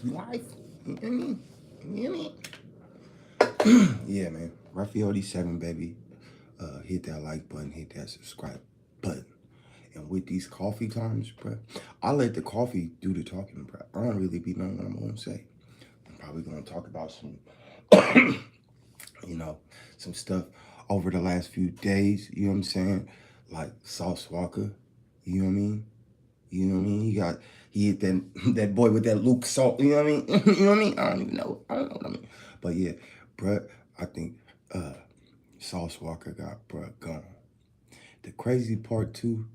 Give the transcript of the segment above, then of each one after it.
we live. You know what I mean? You know what I mean? Yeah, man. Rafael87baby. Hit that like button, hit that subscribe button. And with these coffee times, bro, I let the coffee do the talking, bro. I don't really be knowing what I'm gonna say. I'm probably gonna talk about some, you know, some stuff over the last few days. You know what I'm saying? Like Sauce Walker. You know what I mean? You know what I mean? He hit that that boy with that Luke Salt. You know what I mean? You know what I mean? I don't even know. I don't know what I mean. But yeah, bruh, I think Sauce Walker got bruh gone. The crazy part too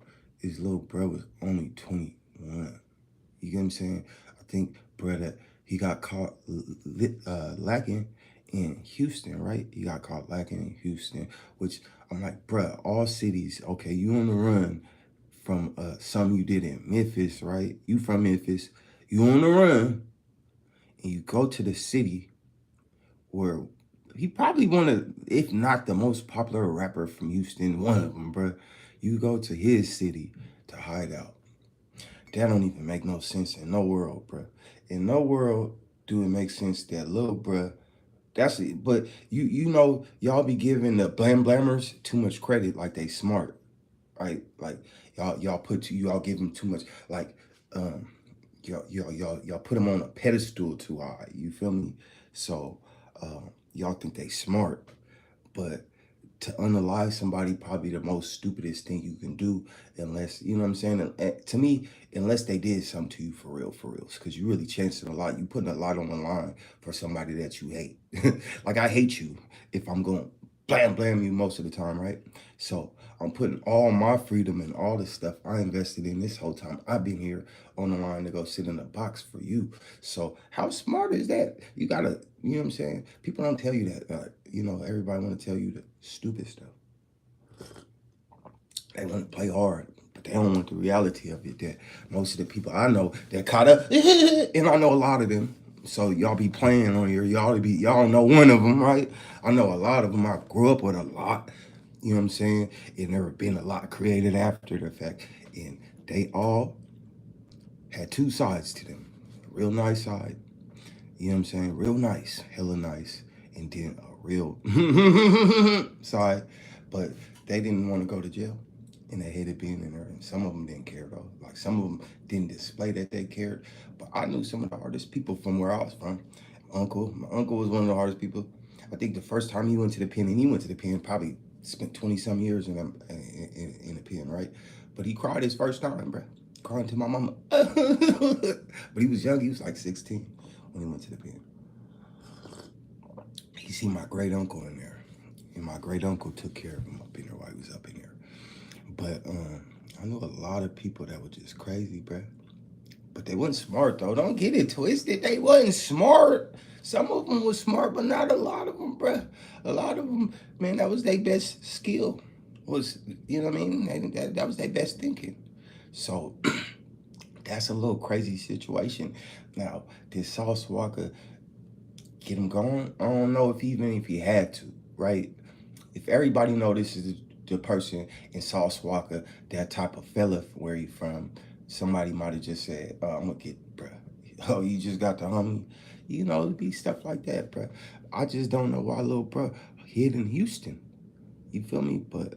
is little bruh was only 21. You get what I'm saying? I think bruh that he got caught lacking in Houston, right? He got caught lacking in Houston, which I'm like, bruh, all cities, okay, you on the run from something you did in Memphis, right? You from Memphis, you on the run, and you go to the city where he probably one of, if not the most popular rapper from Houston, one of them, bruh. You go to his city to hide out. That don't even make no sense in no world, bruh. In no world do it make sense that little bruh, that's it. But you know, y'all be giving the blammers too much credit like they smart, right? Like y'all give them too much, like um y'all put them on a pedestal too high. You feel me? So y'all think they smart, but to unalive somebody probably the most stupidest thing you can do, unless you know what I'm saying. To me, unless they did something to you for reals, because you really chancing a lot. You putting a lot on the line for somebody that you hate. Like I hate you if I'm going blam you most of the time, right? So I'm putting all my freedom and all the stuff I invested in this whole time I've been here on the line to go sit in a box for you. So how smart is that? You gotta, you know what I'm saying? People don't tell you that. You know, everybody want to tell you the stupid stuff. They want to play hard, but they don't want the reality of it. That most of the people I know that caught up, and I know a lot of them. So y'all be playing on here. Y'all know one of them, right? I know a lot of them. I grew up with a lot. You know what I'm saying? And there have been a lot created after the fact, and they all had two sides to them. A real nice side, you know what I'm saying? Real nice, hella nice. And then a real side. But they didn't want to go to jail. And they hated being in there. And some of them didn't care though. Like some of them didn't display that they cared. But I knew some of the hardest people from where I was from. My uncle was one of the hardest people. I think the first time he went to the pen, and he went to the pen, probably spent 20 some years in the pen, right? But he cried his first time, bro. Crying to my mama. But he was young. He was like 16 when he went to the pen. He seen my great uncle in there, and my great uncle took care of him up in there while he was up in there. But I knew a lot of people that were just crazy, bruh. But they wasn't smart though. Don't get it twisted. They wasn't smart. Some of them was smart, but not a lot of them, bruh. A lot of them, man, that was their best skill. Was, you know what I mean? That was their best thinking. So that's a little crazy situation. Now, did Sauce Walker get him going? I don't know even if he had to, right? If everybody know this is the person in Sauce Walker, that type of fella where he from, somebody might have just said, I'm gonna get, bruh. Oh, you just got the homie. You know, it'd be stuff like that, bruh. I just don't know why little bruh hid in Houston. You feel me? But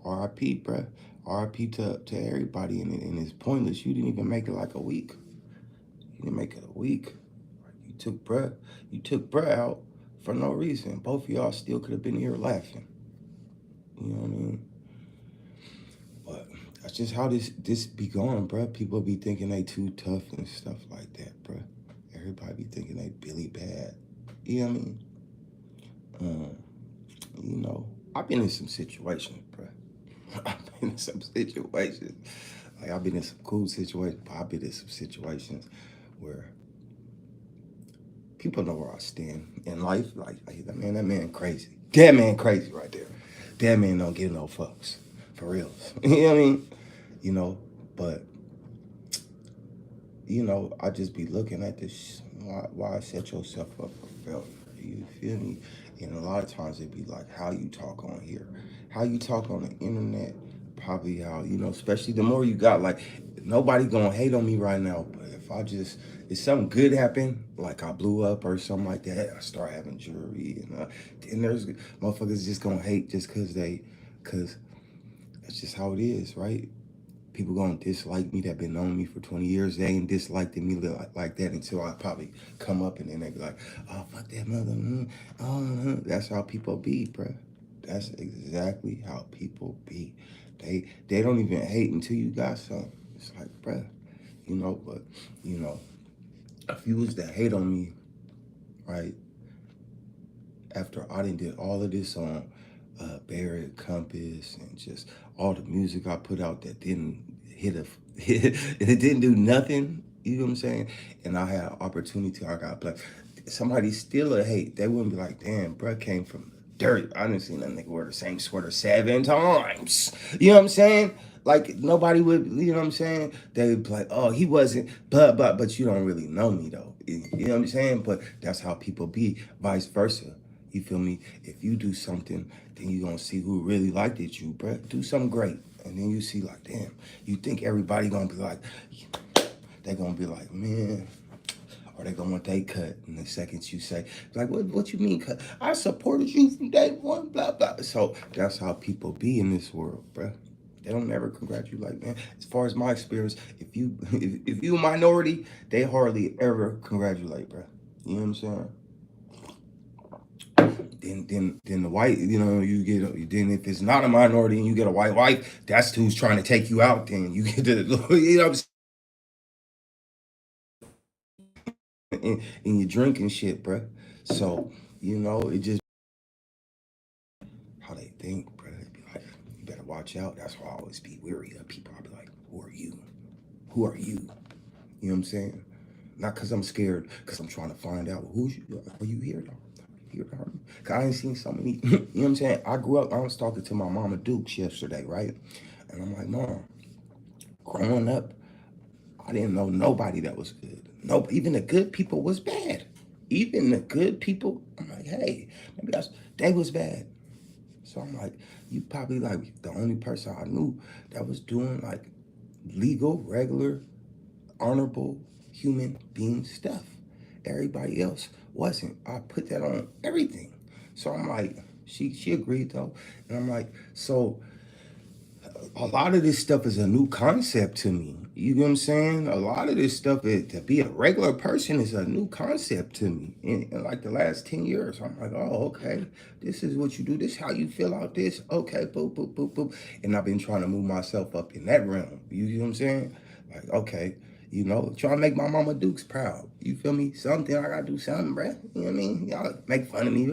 RIP, bruh. RIP to everybody, and it's pointless. You didn't even make it like a week. You didn't make it a week. You took bruh out for no reason. Both of y'all still could have been here laughing. You know what I mean? But that's just how this be going, bruh. People be thinking they too tough and stuff like that, bruh. Everybody be thinking they Billy bad. You know what I mean? You know, I've been in some situations, bruh. I've been in some situations. Like I've been in some cool situations, but I've been in some situations where people know where I stand in life. Like that man crazy. That man crazy right there. That man don't give no fucks. For real. You know what I mean? You know, but, you know, I just be looking at this. Why set yourself up for failure? You feel me? And a lot of times it be like how you talk on here. How you talk on the internet, probably how, you know, especially the more you got, like, nobody gonna hate on me right now. But if something good happen, like I blew up or something like that, I start having jewelry, and there's motherfuckers just gonna hate just cause that's just how it is, right? People gonna dislike me that been knowing me for 20 years. They ain't disliking me like that until I probably come up and then they be like, oh, fuck that mother. That's how people be, bruh. That's exactly how people be. They don't even hate until you got something. It's like, bruh, but, you know, if you was to hate on me, right, after I done did all of this on BayAreaCompass and just all the music I put out that didn't it didn't do nothing, you know what I'm saying? And I had an opportunity, I got black. Somebody still a hate, they wouldn't be like, damn, bruh came from dirt. I didn't see that nigga wear the same sweater 7 times. You know what I'm saying? Like nobody would, you know what I'm saying? They'd be like, oh, he wasn't, but you don't really know me though. You know what I'm saying? But that's how people be, vice versa. You feel me? If you do something, then you gonna see who really liked it, you, bruh. Do something great. And then you see like, damn, you think everybody gonna be like, they gonna be like, man, or they gonna want they cut. And the second you say, like, what you mean cut? I supported you from day one, blah, blah. So that's how people be in this world, bruh. They don't ever congratulate, man. As far as my experience, if you if you a minority, they hardly ever congratulate, bruh. You know what I'm saying? Then the white, you get, then if it's not a minority and you get a white wife, that's who's trying to take you out. Then you get to, you know what I'm saying, and you drink and shit, bro. So it just how they think, bro. They be like, you better watch out. That's why I always be weary of people. I be like, who are you? Who are you? You know what I'm saying? Not because I'm scared, because I'm trying to find out who's you. Are you here, though? Cause I ain't seen so many, you know what I'm saying? I grew up, I was talking to my mama Dukes yesterday, right? And I'm like, Mom, growing up, I didn't know nobody that was good. No, even the good people was bad. Even the good people, I'm like, hey, maybe they was bad. So I'm like, you probably like the only person I knew that was doing like legal, regular, honorable human being stuff. Everybody else wasn't. I put that on everything. So I'm like, she agreed though. And I'm like, so a lot of this stuff is a new concept to me. You know what I'm saying? A lot of this stuff, to be a regular person is a new concept to me. In like the last 10 years, I'm like, oh, okay, this is what you do. This is how you feel out this. Okay, boop, boop, boop, boop. And I've been trying to move myself up in that realm. You know what I'm saying? Like, okay, trying to make my mama Dukes proud. You feel me? Something, I gotta do something, bruh. You know what I mean? Y'all make fun of me.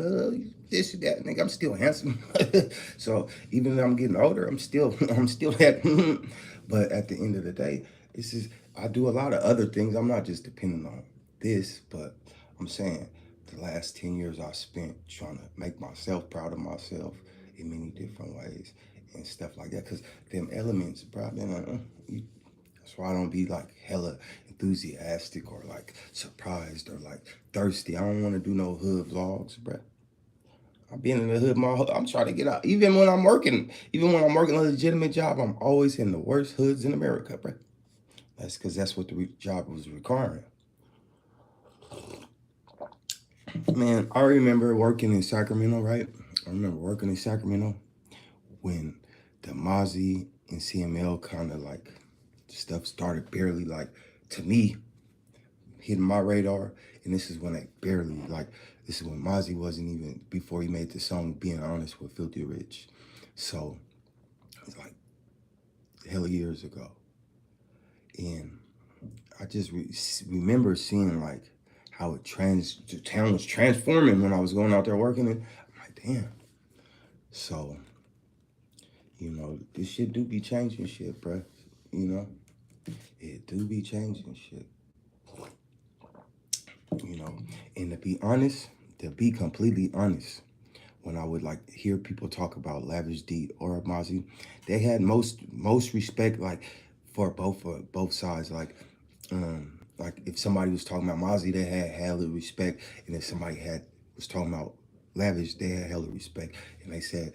This, that, nigga, I'm still handsome. So even though I'm getting older, I'm still I'm still that. But at the end of the day, I do a lot of other things. I'm not just depending on this, but I'm saying the last 10 years I spent trying to make myself proud of myself in many different ways and stuff like that. Cause them elements, bro, that's why I don't be like hella enthusiastic or like surprised or like thirsty. I don't want to do no hood vlogs, bro. I've been in the hood I'm trying to get out. Even when I'm working a legitimate job, I'm always in the worst hoods in America, bro. That's because that's what the job was requiring. Man, I remember working in Sacramento, right? I remember working in Sacramento when the Mozzie and CML kind of like stuff started barely like, to me, hitting my radar. And this is when this is when Mozzie wasn't even, before he made the song Being Honest with Filthy Rich. So it's like hella years ago. And I just remember seeing like how the town was transforming when I was going out there working. And I'm like, damn. So, this shit do be changing shit, bruh. It do be changing shit. And to be completely honest, when I would like hear people talk about Lavish D or Mozzie, they had most respect like for both sides. Like if somebody was talking about Mozzie, they had hella respect, and if somebody was talking about Lavish, they had hella respect, and they said,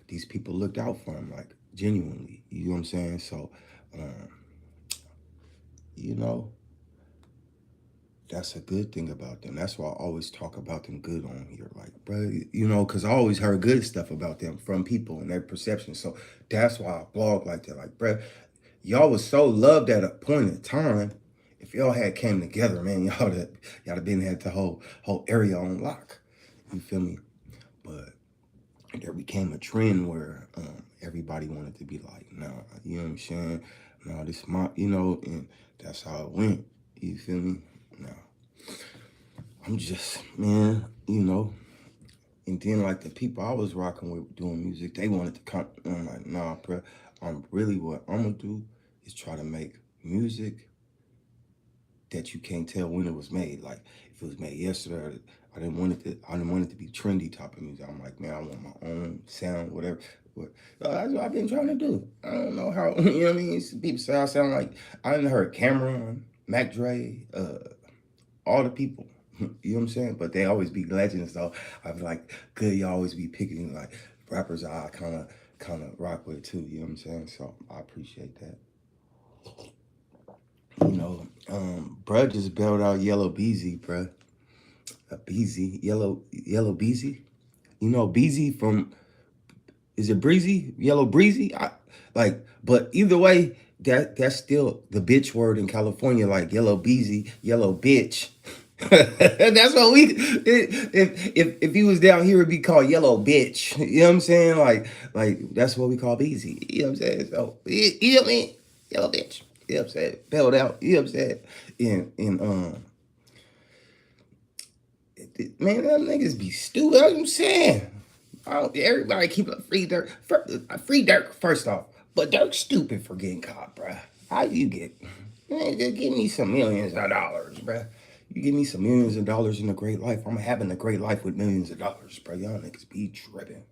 these people looked out for him like genuinely. You know what I'm saying? So you know, that's a good thing about them. That's why I always talk about them good on here. Like, bro, you know, because I always heard good stuff about them from people and their perception. So that's why I blog like that. Like, bro, y'all was so loved at a point in time. If y'all had came together, man, y'all have been had the whole area on lock. You feel me? But there became a trend where everybody wanted to be like, nah, you know what I'm saying? Nah, this my, you know, and that's how it went. You feel me? Nah, I'm just, man, you know. And then like the people I was rocking with doing music, they wanted to come. And I'm like, nah, bro. I'm really what I'm gonna do is try to make music that you can't tell when it was made. Like if it was made yesterday, I didn't want it to. I didn't want it to be trendy type of music. I'm like, man, I want my own sound, whatever. But that's what I've been trying to do. I don't know how. You know what I mean? People say I sound like I didn't heard Cameron, Mac Dre, all the people. You know what I'm saying? But they always be legends though. I was like, good, you always be picking like rappers I kinda rock with too. You know what I'm saying? So I appreciate that. You know, bruh just bailed out Yellow Beezy, bruh. A Beezy, Yellow Beezy. You know Beezy from, is it Breezy? Yellow Breezy? But either way, that's still the bitch word in California, like Yellow Beezy, yellow bitch. That's what we, if he was down here, it'd be called yellow bitch. You know what I'm saying? Like that's what we call Beezy. You know what I'm saying? So you know what I mean? Yellow bitch. You know what I'm saying? Belled out. You know what I'm saying? And man, them niggas be stupid. That's what I'm saying. Everybody keep a free Dirk. Free Dirk, first off. But Dirk's stupid for getting caught, bruh. How you get? Man, just give me some millions of dollars, bruh. You give me some millions of dollars in a great life. I'm having a great life with millions of dollars, bro. Y'all niggas be tripping.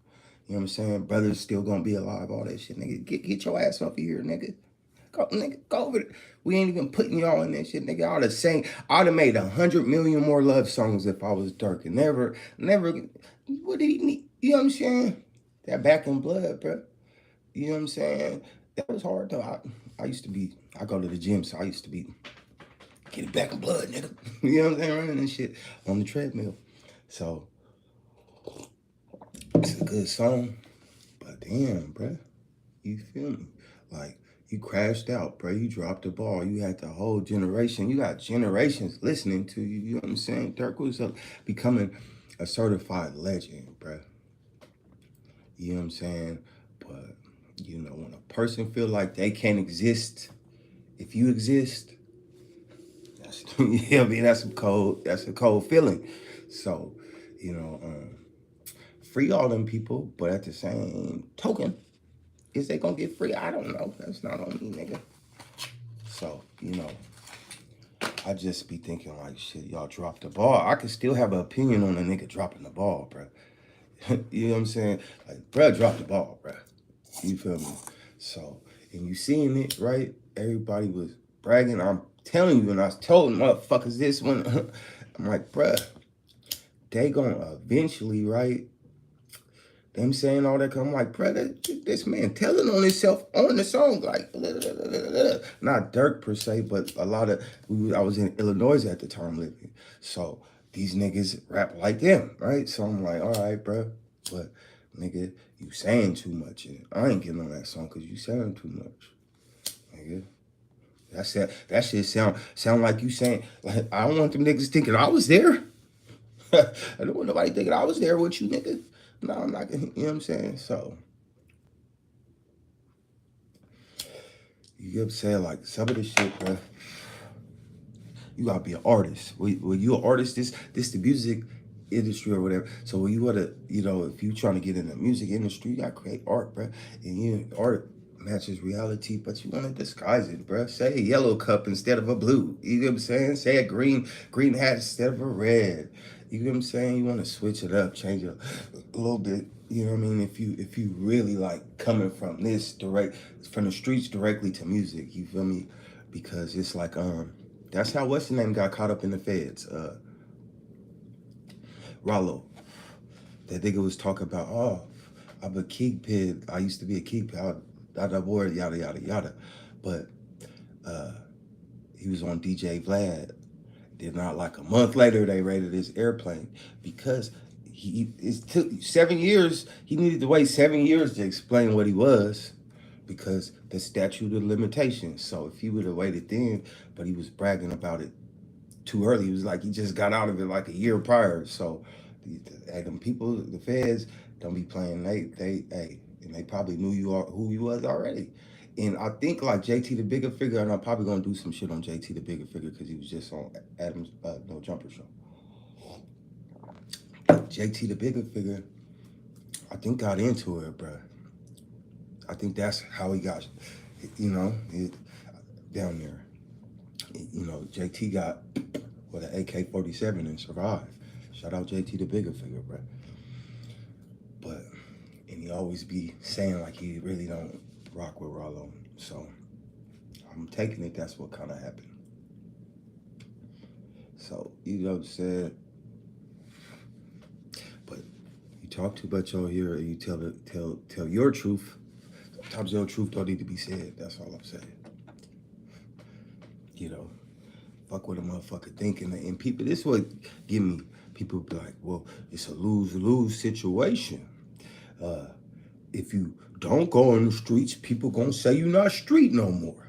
You know what I'm saying? Brothers still gonna be alive, all that shit, nigga. Get your ass off of here, nigga. Go, nigga, go over there. We ain't even putting y'all in that shit, nigga. I'd have made 100 million more love songs if I was Dirk. And never, what did he need? You know what I'm saying? That back in blood, bro. You know what I'm saying? That was hard though. I go to the gym, so I used to be, get it back in blood, nigga. You know what I'm saying? Running and shit on the treadmill. So, it's a good song. But damn, bro. You feel me? Like, you crashed out, bro. You dropped the ball. You had the whole generation. You got generations listening to you. You know what I'm saying? Dirk was becoming a certified legend, bro. You know what I'm saying? But, you know, when a person feel like they can't exist if you exist, that's, yeah, I mean, that's a cold feeling. So, you know, free all them people, but at the same token, is they gonna get free? I don't know. That's not on me, nigga. So, you know, I just be thinking like, shit, y'all dropped the ball. I could still have an opinion on a nigga dropping the ball, bro. You know what I'm saying? Like, bro, drop the ball, bro. You feel me? So, and you seeing it, right? Everybody was bragging. I'm telling you, and I was told motherfuckers this one. I'm like, bro, they gonna eventually, right? Them saying all that, I'm like, bro, this man telling on himself on the song, like, not Dirk per se, but a lot of, I was in Illinois at the time living. So these niggas rap like them, right? So I'm like, all right, bro, but nigga, you saying too much. And I ain't getting on that song because you saying too much, nigga. That shit sound like you saying, like, I don't want them niggas thinking I was there. I don't want nobody thinking I was there with you, nigga. No, I'm not gonna, you know what I'm saying? So, you get what I'm saying? Like, some of this shit, bro, you gotta be an artist. When you an artist, this the music industry or whatever. So when you wanna, you know, if you trying to get in the music industry, you gotta create art, bro. And art matches reality, but you wanna disguise it, bro. Say a yellow cup instead of a blue. You know what I'm saying? Say a green hat instead of a red. You know what I'm saying? You wanna switch it up, change it a little bit. You know what I mean? If you really like coming from from the streets directly to music, you feel me? Because it's like that's how what's the name got caught up in the feds. Rollo. That nigga was talking about, oh, I'm a kingpin. I used to be a kingpin. I wore yada yada yada. But He was on DJ Vlad. Then not like a month later, they raided his airplane because it took 7 years. He needed to wait 7 years to explain what he was because the statute of limitations. So if he would have waited then, but he was bragging about it too early. He was like, he just got out of it like a year prior. So, hey, them people, the feds, don't be playing. And they probably knew who you was already. And I think like JT the Bigger Figure, and I'm probably gonna do some shit on JT the Bigger Figure because he was just on Adam's No Jumper show. JT the Bigger Figure, I think got into it, bro. I think that's how he got, down there. JT got with an AK-47 and survived. Shout out JT the Bigger Figure, bro. But, and he always be saying like he really don't rock with Rollo. So, I'm taking it that's what kind of happened. So, you know what I'm saying? But you talk too much on here and you tell your truth. Sometimes your truth don't need to be said. That's all I'm saying. Fuck what a motherfucker thinking. And people, this what give me, people be like, well, it's a lose-lose situation. If you don't go on the streets, people gonna say you're not street no more.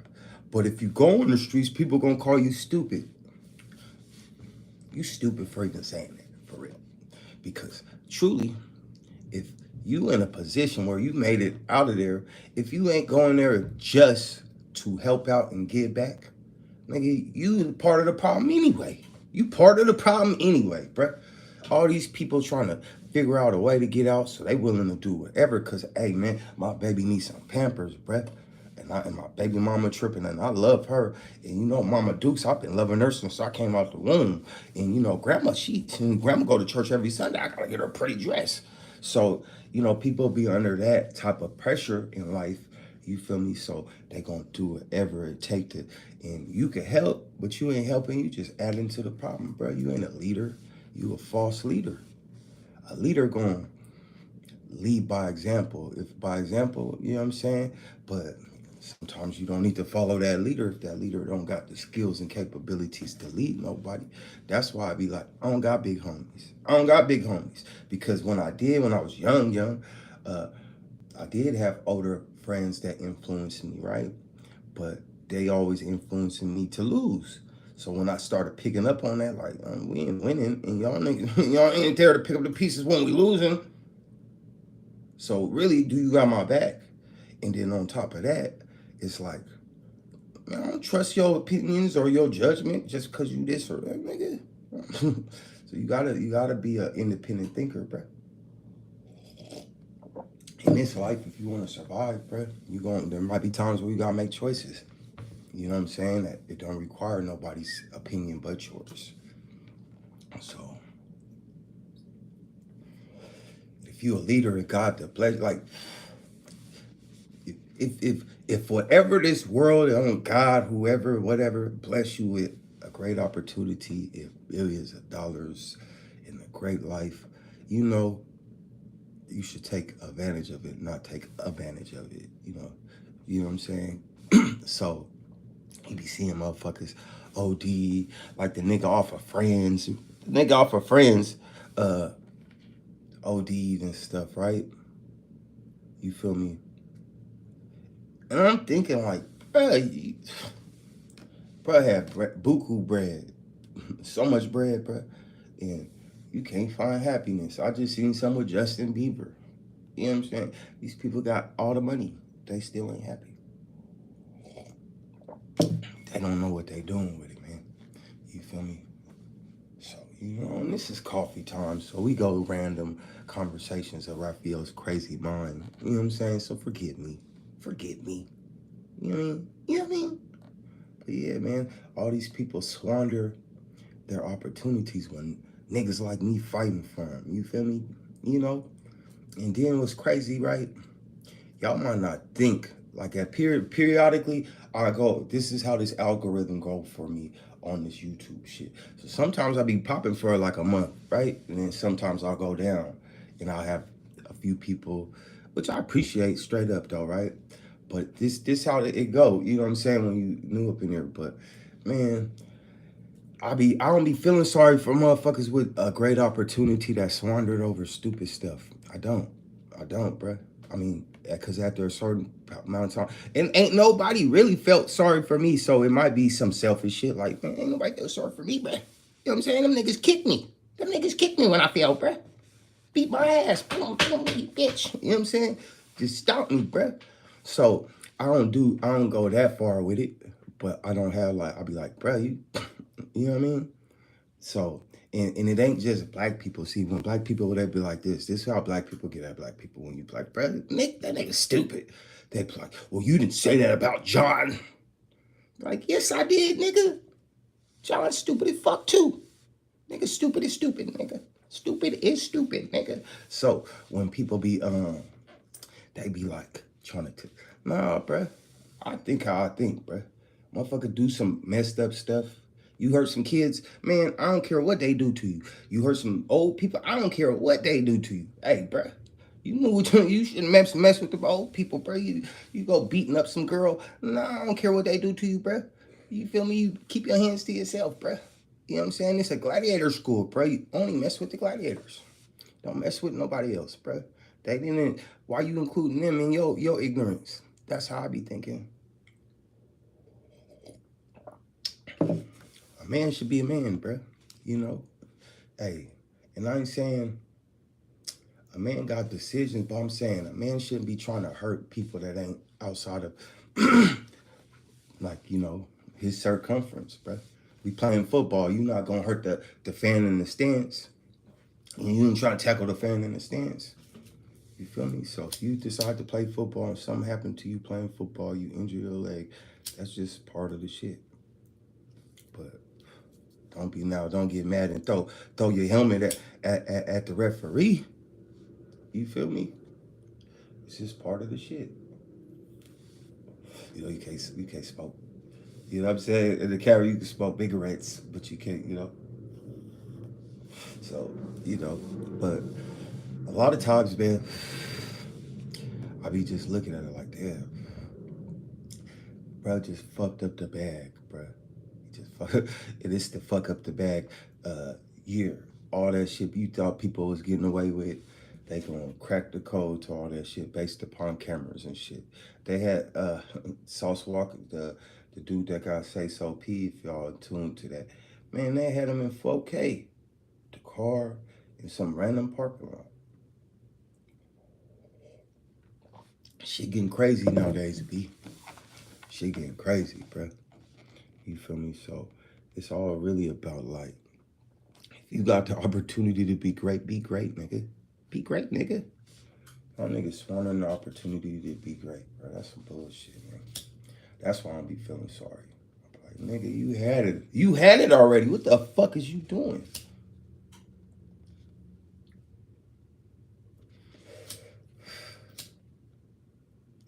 But if you go on the streets, people gonna call you stupid. You stupid for even saying that, for real. Because truly, if you in a position where you made it out of there, if you ain't going there just to help out and give back, nigga, you part of the problem anyway. You part of the problem anyway, bruh. All these people trying to figure out a way to get out, so they willing to do whatever. Cause hey, man, my baby needs some Pampers, bruh. And my baby mama tripping, and I love her. And Mama Dukes, I've been loving her since I came out the womb. And Grandma, Grandma go to church every Sunday. I gotta get her a pretty dress. So people be under that type of pressure in life. You feel me? So they gonna do whatever it take to, and you can help, but you ain't helping. You just adding to the problem, bro. You ain't a leader. You a false leader. A leader gonna lead by example. If by example, you know what I'm saying? But sometimes you don't need to follow that leader if that leader don't got the skills and capabilities to lead nobody. That's why I be like, I don't got big homies. Because when I was young, I did have older friends that influenced me, right? But they always influencing me to lose. So when I started picking up on that, like, we ain't winning, and y'all niggas, y'all ain't there to pick up the pieces when we losing. So really, do you got my back? And then on top of that, it's like, man, I don't trust your opinions or your judgment just because you this or that, nigga. So you gotta be an independent thinker, bro. In this life, if you want to survive, bro, there might be times where you gotta make choices. You know what I'm saying? That it don't require nobody's opinion but yours. So, if you a leader of God, the bless, like, if whatever this world, God, whoever, whatever, bless you with a great opportunity, if billions of dollars in a great life, you should take advantage of it, not take advantage of it. You know what I'm saying? So you be seeing motherfuckers OD, like the nigga off of Friends. OD'd and stuff, right? You feel me? And I'm thinking like, bro have buku bread. So much bread, bro. And you can't find happiness. I just seen some with Justin Bieber. You know what I'm saying? These people got all the money. They still ain't happy. They don't know what they doing with it, man. You feel me? So, and this is coffee time. So we go random conversations of Rafael's crazy mind. You know what I'm saying? So forgive me. You know what I mean? But yeah, man, all these people squander their opportunities when niggas like me fighting for them. You feel me? And then what's crazy, right? Y'all might not think like that. Periodically, I go, this is how this algorithm go for me on this YouTube shit. So sometimes I'll be popping for like a month, right? And then sometimes I'll go down and I'll have a few people, which I appreciate straight up though, right? But this how it go. You know what I'm saying? When you new up in here, but man, I don't be feeling sorry for motherfuckers with a great opportunity that squandered over stupid stuff. I don't, bruh. I mean, because after a certain amount of time, and ain't nobody really felt sorry for me, so it might be some selfish shit like, man, ain't nobody feel sorry for me, bruh. You know what I'm saying? Them niggas kicked me. Them niggas kicked me when I fell, bruh. Beat my ass. Boom, boom, you bitch. You know what I'm saying? Just stop me, bruh. So I don't go that far with it, but I don't have like, I'll be like, bruh, you know what I mean? So, and it ain't just black people. See, when black people, they be like this is how black people get at black people. When you be like, bruh, Nick, that nigga's stupid. They be like, well, you didn't say that about John. Like, yes, I did, nigga. John's stupid as fuck too. Nigga, stupid is stupid, nigga. Stupid is stupid, nigga. So when people be they be like trying to, nah, bruh. I think how I think, bruh. Motherfucker do some messed up stuff. You hurt some kids, man. I don't care what they do to you. You hurt some old people. I don't care what they do to you. Hey, bruh. You knew what you shouldn't mess with the old people, bruh. You go beating up some girl. Nah, I don't care what they do to you, bruh. You feel me? You keep your hands to yourself, bruh. You know what I'm saying? It's a gladiator school, bruh. You only mess with the gladiators. Don't mess with nobody else, bruh. They didn't. Why you including them in your ignorance? That's how I be thinking. A man should be a man, bruh. You know, hey, and I ain't saying a man got decisions, but I'm saying a man shouldn't be trying to hurt people that ain't outside of, like, his circumference, bruh. We playing football. You not gonna hurt the fan in the stands, and you ain't trying to tackle the fan in the stands. You feel me? So if you decide to play football and something happened to you playing football, you injure your leg, that's just part of the shit. But don't get mad and throw your helmet at the referee. You feel me? It's just part of the shit. You can't smoke. You know what I'm saying? In the carry you can smoke cigarettes, but you can't. So, but a lot of times, man, I be just looking at it like, damn, bro just fucked up the bag, bro. Just fuck, and it's the fuck up the bag year. All that shit you thought people was getting away with, they gonna crack the code to all that shit based upon cameras and shit. They had Sauce Walker, the dude that got Say So P, if y'all tuned to that. Man, they had him in 4K. The car in some random parking lot. Shit getting crazy nowadays, B. Shit getting crazy, bruh. You feel me? So it's all really about like, if you got the opportunity to be great, nigga. Be great, nigga. Y'all niggas swanning the opportunity to be great, bro. That's some bullshit, man. That's why I don't be feeling sorry. I'm like, nigga, you had it. You had it already. What the fuck is you doing?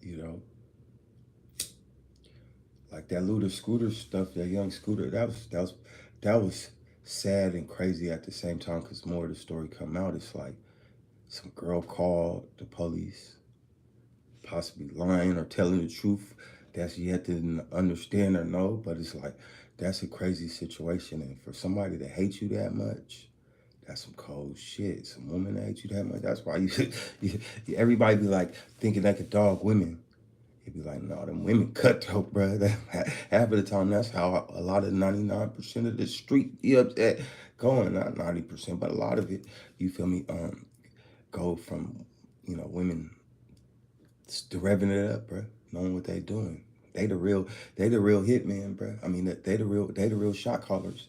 You know? Like that little Scooter stuff, that young Scooter, that was sad and crazy at the same time, because more of the story come out. It's like some girl called the police, possibly lying or telling the truth that you have to understand or know, but it's like, that's a crazy situation. And for somebody to hate you that much, that's some cold shit. Some woman that hate you that much, that's why everybody be like thinking they could dog women. You'd be like, no, them women cutthroat, bro. Half of the time, that's how a lot of 99% of the street going. Not 90%, but a lot of it, you feel me, go from, women revving it up, bro, knowing what they doing. They the real hitman, bro. I mean, they the real shot callers.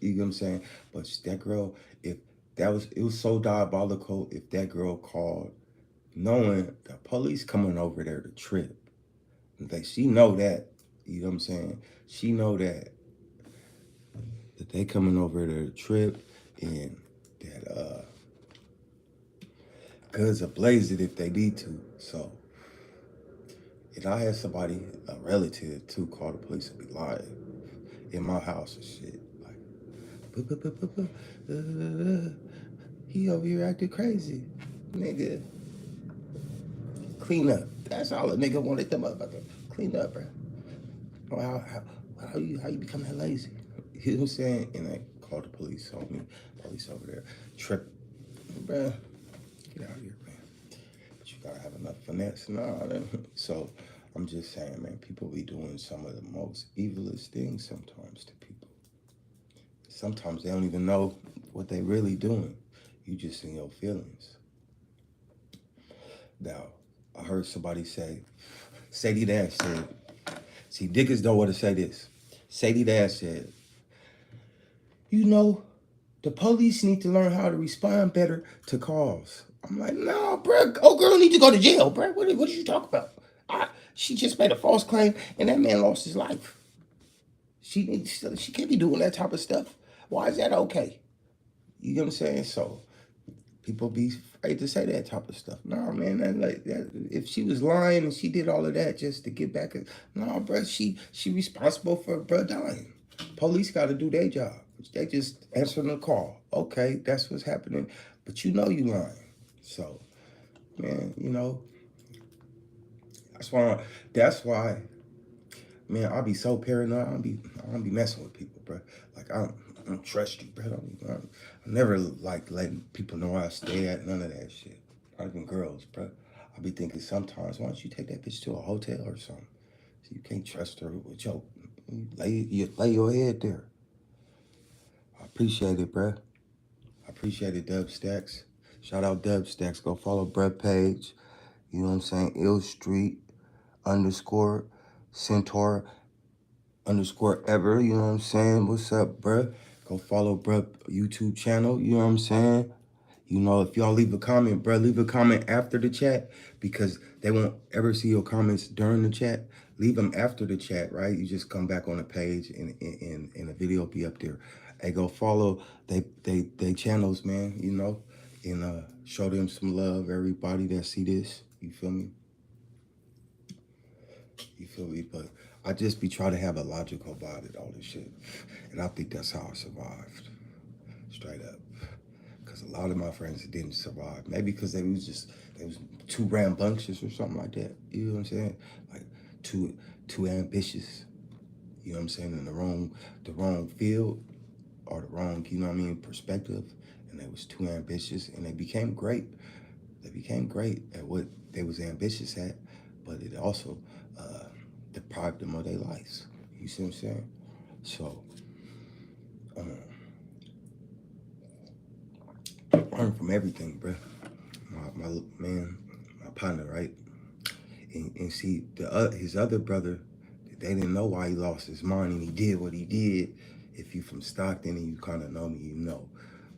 You know what I'm saying? But that girl, if it was so diabolical if that girl called knowing the police coming over there to trip. She know that, you know what I'm saying? She know that they coming over there to trip, and that guns are blazing if they need to. So, if I had somebody, a relative, to call the police and be lying in my house and shit, like, he over here acting crazy, nigga, clean up. That's all a nigga wanted them motherfucker. Clean up, bro. how you become that lazy? You know what I'm saying? And I called the police on me. Police over there. Trip, bruh, get out of here, man. But you gotta have enough finesse. So I'm just saying, man, people be doing some of the most evilest things sometimes to people. Sometimes they don't even know what they really doing. You just in your feelings. Now, I heard somebody say, Sadie Dash said, see, Dickens don't want to say this. Sadie Dash said, you know, the police need to learn how to respond better to calls. I'm like, no, bro. Oh, girl need to go to jail, bro. What did you talk about? She just made a false claim, and that man lost his life. She can't be doing that type of stuff. Why is that okay? You know what I'm saying? So people be afraid to say that type of stuff. No, man, that if she was lying and she did all of that just to get back, no, bro, she responsible for bro dying. Police got to do their job. They just answering the call. Okay, that's what's happening, but you know you lying. So, man, you know, that's why, man, I'll be so paranoid. I don't be messing with people, bro. Like I don't trust you, bro. I never like letting people know where I stay at. None of that shit. Not even girls, bro. I be thinking sometimes, why don't you take that bitch to a hotel or something? So you can't trust her with your lay your head there. I appreciate it, bro. I appreciate it, Dub Stacks. Shout out Dub Stacks. Go follow Brett page. You know what I'm saying? Ill Street _ Centaur _ ever. You know what I'm saying? What's up, bruh? Go follow bruh YouTube channel. You know what I'm saying? You know, if y'all leave a comment, bruh, leave a comment after the chat because they won't ever see your comments during the chat. Leave them after the chat, right? You just come back on the page and the video will be up there. Hey, go follow they channels, man, you know, and show them some love, everybody that see this. You feel me? You feel me? But I just be trying to have a logical about it, all this shit. And I think that's how I survived. Straight up. Because a lot of my friends didn't survive. Maybe because they was too rambunctious or something like that. You know what I'm saying? Like too ambitious. You know what I'm saying? In the wrong field or the wrong, you know what I mean, perspective. And they was too ambitious and they became great. They became great at what they was ambitious at, but it also deprived them of their lives. You see what I'm saying? So, learn from everything, bro. My man, my partner, right? And see, his other brother, they didn't know why he lost his mind, and he did what he did. If you from Stockton and you kind of know me, you know.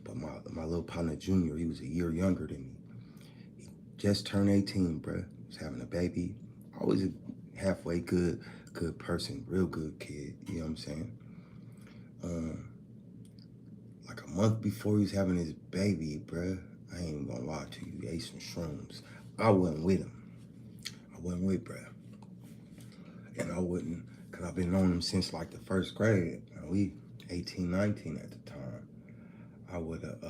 But my little partner, Junior, he was a year younger than me. He just turned 18, bro. He was having a baby. Always a halfway good person, real good kid. You know what I'm saying? Like a month before he was having his baby, bruh, I ain't even gonna lie to you, he ate some shrooms. I wasn't with him. I wasn't with bruh. And I wouldn't, cause I've been knowing him since like the first grade. And we 18, 19 at the time. I would have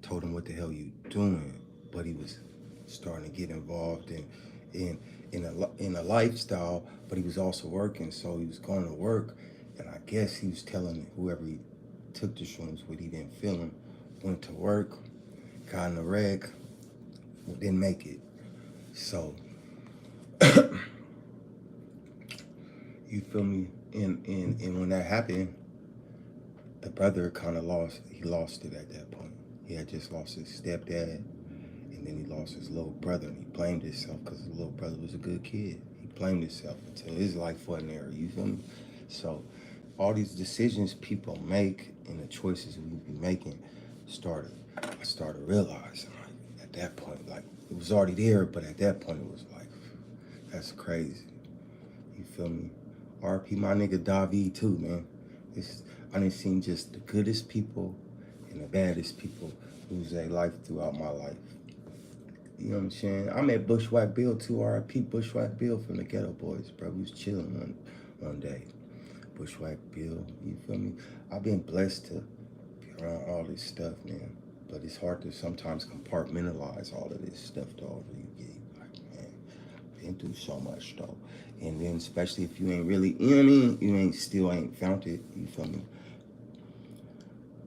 told him what the hell you doing, but he was starting to get involved in a lifestyle, but he was also working, so he was going to work, and I guess he was telling whoever he took the shrooms with, he didn't feel him, went to work, got in a wreck, didn't make it. So, you feel me? And when that happened, the brother kind of lost it at that point. He had just lost his stepdad, and then he lost his little brother, and he blamed himself because his little brother was a good kid. He blamed himself until his life wasn't there, you feel me? So all these decisions people make and the choices we be making I started realizing, like, at that point, like, it was already there, but at that point it was like, that's crazy. You feel me? RP my nigga Davi too, man. I done seen just the goodest people and the baddest people lose their life throughout my life. You know what I'm saying? I met Bushwhack Bill too, R.I.P. Bushwhack Bill from the Ghetto Boys, bro. We was chilling one day. Bushwhack Bill, you feel me? I've been blessed to be around all this stuff, man. But it's hard to sometimes compartmentalize all of this stuff, dog. You get like, man, been through so much though. And then especially if you ain't really, you know what I mean? You ain't found it, you feel me?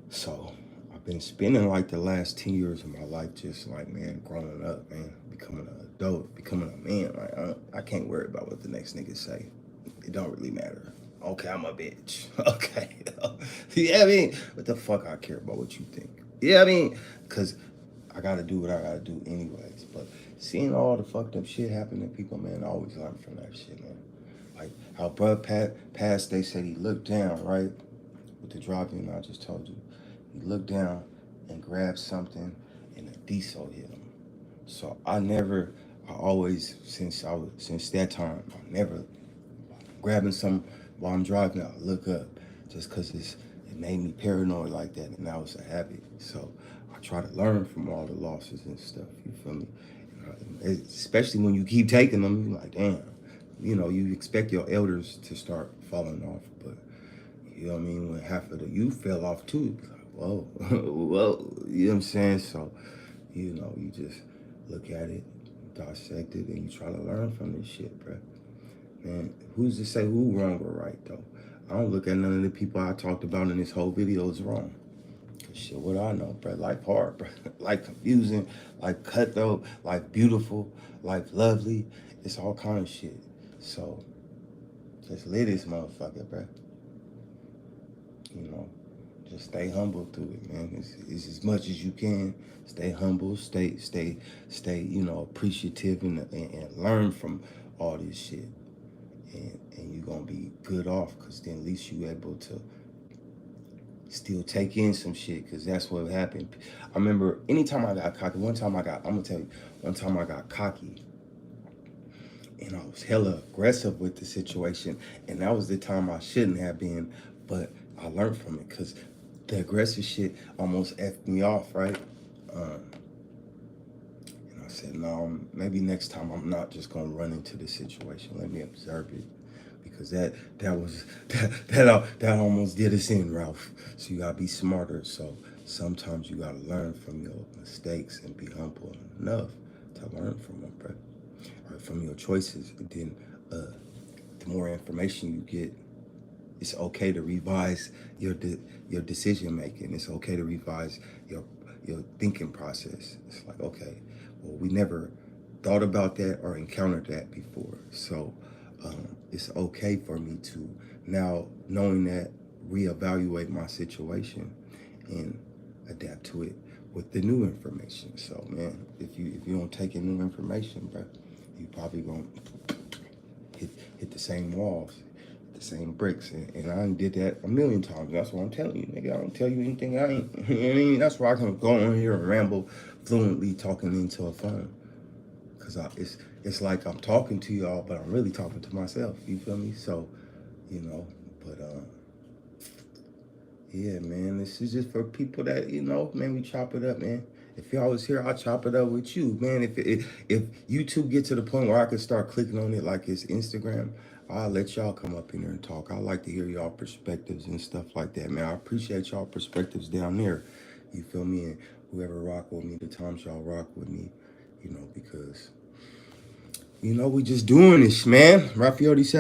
So I've been spending like the last 10 years of my life just like, man, growing up, man, becoming an adult, becoming a man. Like, I can't worry about what the next nigga say. It don't really matter. Okay, I'm a bitch. Okay. Yeah, I mean, what the fuck I care about what you think? Yeah, I mean, because I gotta do what I gotta do anyways. But seeing all the fucked up shit happen to people, man, I always learn from that shit, man. Like how Bud passed, they said he looked down, right? With the drop-in I just told you. He looked down and grabbed something and a diesel hit him. So I always, since that time, I never grabbing something while I'm driving, I look up just because it made me paranoid like that, and now it's a habit. So I try to learn from all the losses and stuff, you feel me? Especially when you keep taking them, you're like, damn, you expect your elders to start falling off, but you know what I mean? When half of the youth fell off too, it's like, whoa, whoa, you know what I'm saying? So, you just look at it, dissect it, and you try to learn from this shit, bro. Man, who's to say who wrong or right, though? I don't look at none of the people I talked about in this whole video as wrong. Cause shit, what I know, bro? Life hard, bro. Life confusing, life cutthroat, life beautiful, life lovely. It's all kind of shit. So, just live this motherfucker, bro. Just stay humble through it, man. It's as much as you can. Stay humble, stay, appreciative and learn from all this shit. And you're gonna be good off, because then at least you able to still take in some shit, because that's what happened. I remember anytime I got cocky, one time I got cocky and I was hella aggressive with the situation, and that was the time I shouldn't have been, but I learned from it, because the aggressive shit almost effed me off, right? And I said, no, maybe next time I'm not just gonna run into the situation. Let me observe it, because that almost did us in, Ralph. So you gotta be smarter. So sometimes you gotta learn from your mistakes and be humble enough to learn from them, bro. Or from your choices. And then the more information you get, it's okay to revise your decision making. It's okay to revise your thinking process. It's like, okay, well, we never thought about that or encountered that before. So it's okay for me to now, knowing that, reevaluate my situation and adapt to it with the new information. So man, if you don't take in new information, bro, you probably gonna hit the same walls, the same bricks. And I did that a million times. That's what I'm telling you, nigga. I don't tell you anything I ain't. You know what I mean? That's why I can go on here and ramble fluently talking into a phone. Because it's like I'm talking to y'all, but I'm really talking to myself. You feel me? So, but yeah, man, this is just for people that, man, we chop it up, man. If y'all was here, I'll chop it up with you, man. If YouTube get to the point where I can start clicking on it like it's Instagram, I'll let y'all come up in there and talk. I like to hear y'all perspectives and stuff like that, man. I appreciate y'all perspectives down there. You feel me? And whoever rock with me, the times y'all rock with me, because, we just doing this, man. Rafael87.